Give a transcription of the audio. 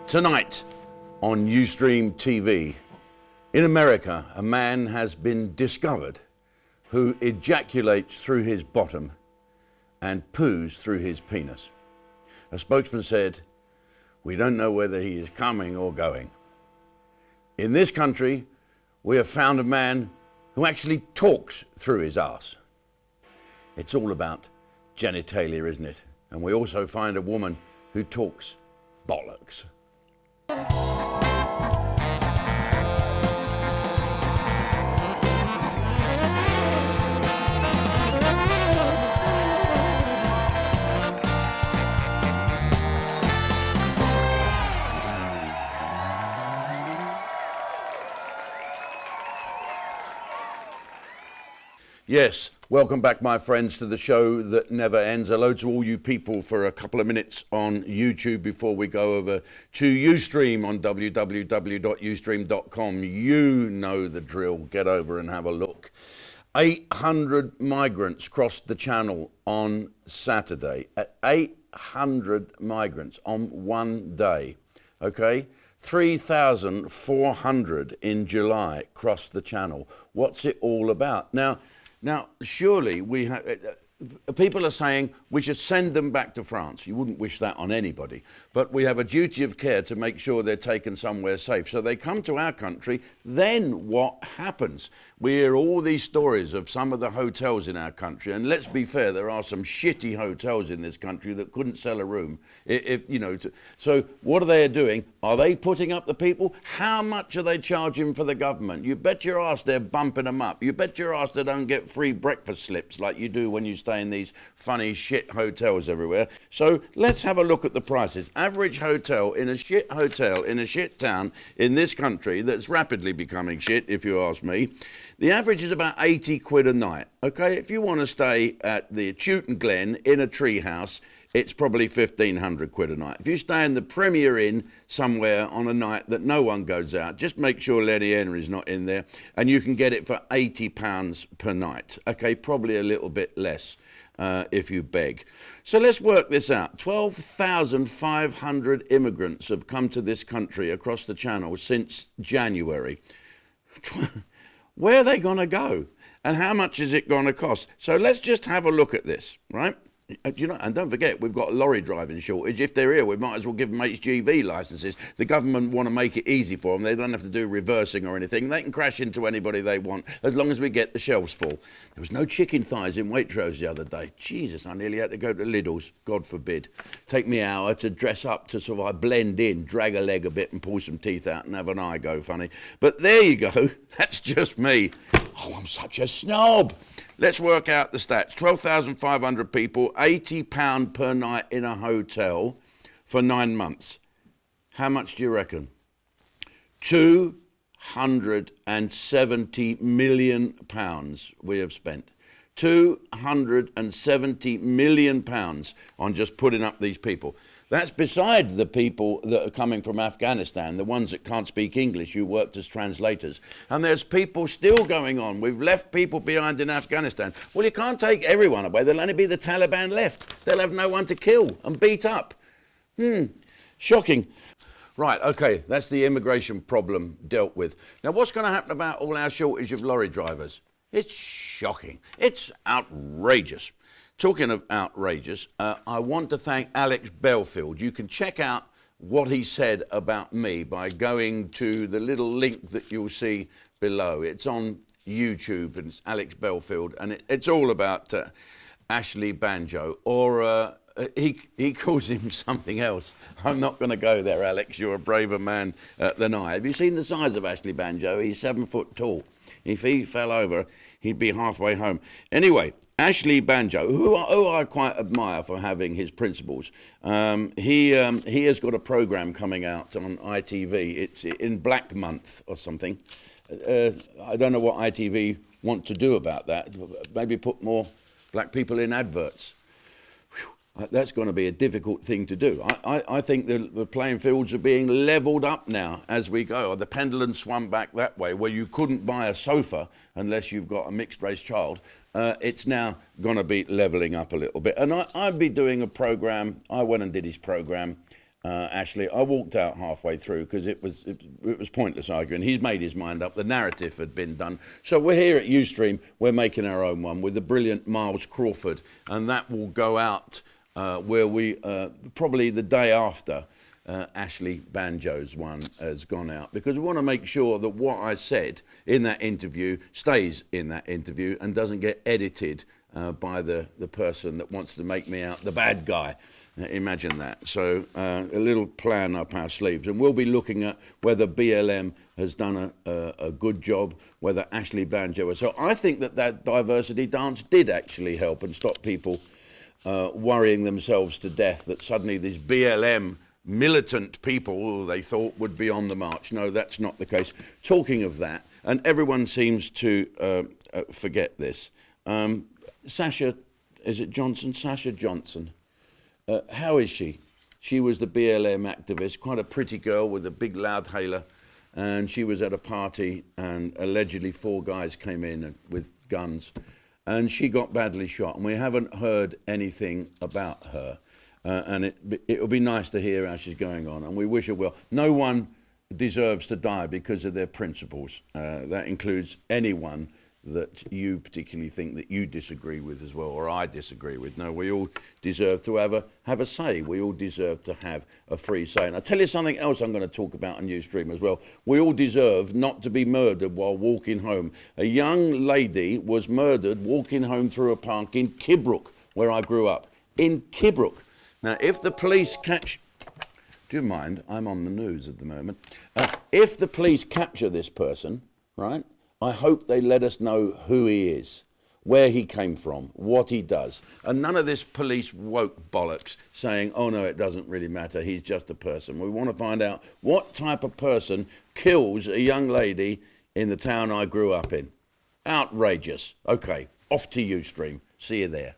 Tonight on Ustream TV, in America, a man has been discovered who ejaculates through his bottom and poos through his penis. A spokesman said, "We don't know whether he is coming or going." In this country, we have found a man who actually talks through his arse. It's all about genitalia, isn't it? And we also find a woman who talks bollocks. Yes, welcome back, my friends, to the show that never ends. Hello to all you people for a couple of minutes on YouTube before we go over to Ustream on www.ustream.com. You know the drill. Get over and have a look. 800 migrants crossed the channel on Saturday. 800 migrants on one day, okay? 3,400 in July crossed the channel. What's it all about? Now, surely we have. People are saying we should send them back to France. You wouldn't wish that on anybody. But we have a duty of care to make sure they're taken somewhere safe. So they come to our country. Then what happens? We hear all these stories of some of the hotels in our country. And let's be fair, there are some shitty hotels in this country that couldn't sell a room. So what are they doing? Are they putting up the people? How much are they charging for the government? You bet your ass they're bumping them up. You bet your ass they don't get free breakfast slips like you do when you stay in these funny shit hotels everywhere. So let's have a look at the prices. Average hotel in a shit town in this country that's rapidly becoming shit, if you ask me. The average is about 80 quid a night. Okay, if you want to stay at the Chewton Glen in a tree house, it's probably 1,500 quid a night. If you stay in the Premier Inn somewhere on a night that no one goes out, just make sure Lenny Henry's not in there, and you can get it for £80 per night. Okay, probably a little bit less if you beg. So let's work this out. 12,500 immigrants have come to this country across the channel since January. Where are they going to go? And how much is it going to cost? So let's just have a look at this, right? And don't forget, we've got a lorry driving shortage. If they're here, we might as well give them HGV licenses. The government want to make it easy for them. They don't have to do reversing or anything. They can crash into anybody they want, as long as we get the shelves full. There was no chicken thighs in Waitrose the other day. Jesus, I nearly had to go to Lidl's. God forbid. Take me an hour to dress up to sort of blend in, drag a leg a bit and pull some teeth out and have an eye go funny. But there you go. That's just me. Oh, I'm such a snob. Let's work out the stats. 12,500 people, £80 per night in a hotel for 9 months. How much do you reckon? £270 million we have spent. £270 million on just putting up these people. That's beside the people that are coming from Afghanistan, the ones that can't speak English, who worked as translators. And there's people still going on. We've left people behind in Afghanistan. Well, you can't take everyone away. There'll only be the Taliban left. They'll have no one to kill and beat up. Shocking. Right, okay, that's the immigration problem dealt with. Now, what's going to happen about all our shortage of lorry drivers? It's shocking. It's outrageous. Talking of outrageous, I want to thank Alex Belfield. You can check out what he said about me by going to the little link that you'll see below. It's on YouTube, and it's Alex Belfield, and it's all about Ashley Banjo, or he calls him something else. I'm not going to go there, Alex. You're a braver man than I. Have you seen the size of Ashley Banjo? He's 7 foot tall. If he fell over, he'd be halfway home. Anyway, Ashley Banjo, who I quite admire for having his principles, he has got a program coming out on ITV. It's in Black Month or something. I don't know what ITV want to do about that. Maybe put more black people in adverts. That's going to be a difficult thing to do. I think the playing fields are being levelled up now as we go. The pendulum swung back that way, where you couldn't buy a sofa unless you've got a mixed-race child. It's now going to be levelling up a little bit. And I'd be doing a programme. I went and did his programme Ashley. I walked out halfway through because it was pointless arguing. He's made his mind up. The narrative had been done. So we're here at Ustream. We're making our own one with the brilliant Miles Crawford, and that will go out where we probably the day after Ashley Banjo's one has gone out, because we want to make sure that what I said in that interview stays in that interview and doesn't get edited by the person that wants to make me out the bad guy. Imagine that. So a little plan up our sleeves, and we'll be looking at whether BLM has done a good job, whether Ashley Banjo was. So I think that diversity dance did actually help and stop people worrying themselves to death that suddenly these BLM militant people they thought would be on the march. No, that's not the case. Talking of that, and everyone seems to forget this. Sasha, is it Johnson? Sasha Johnson. How is she? She was the BLM activist, quite a pretty girl with a big loud hailer, and she was at a party and allegedly 4 guys came in with guns and she got badly shot, and we haven't heard anything about her. And it'll be nice to hear how she's going on, and we wish her well. No one deserves to die because of their principles. That includes anyone that you particularly think that you disagree with as well, or I disagree with. No, we all deserve to have a say. We all deserve to have a free say. And I'll tell you something else I'm going to talk about on Ustream as well. We all deserve not to be murdered while walking home. A young lady was murdered walking home through a park in Kibrook, where I grew up. In Kibrook. Now, if the police catch... Do you mind? I'm on the news at the moment. If the police capture this person, right, I hope they let us know who he is, where he came from, what he does. And none of this police woke bollocks saying, oh no, it doesn't really matter, he's just a person. We want to find out what type of person kills a young lady in the town I grew up in. Outrageous. Okay, off to Ustream. See you there.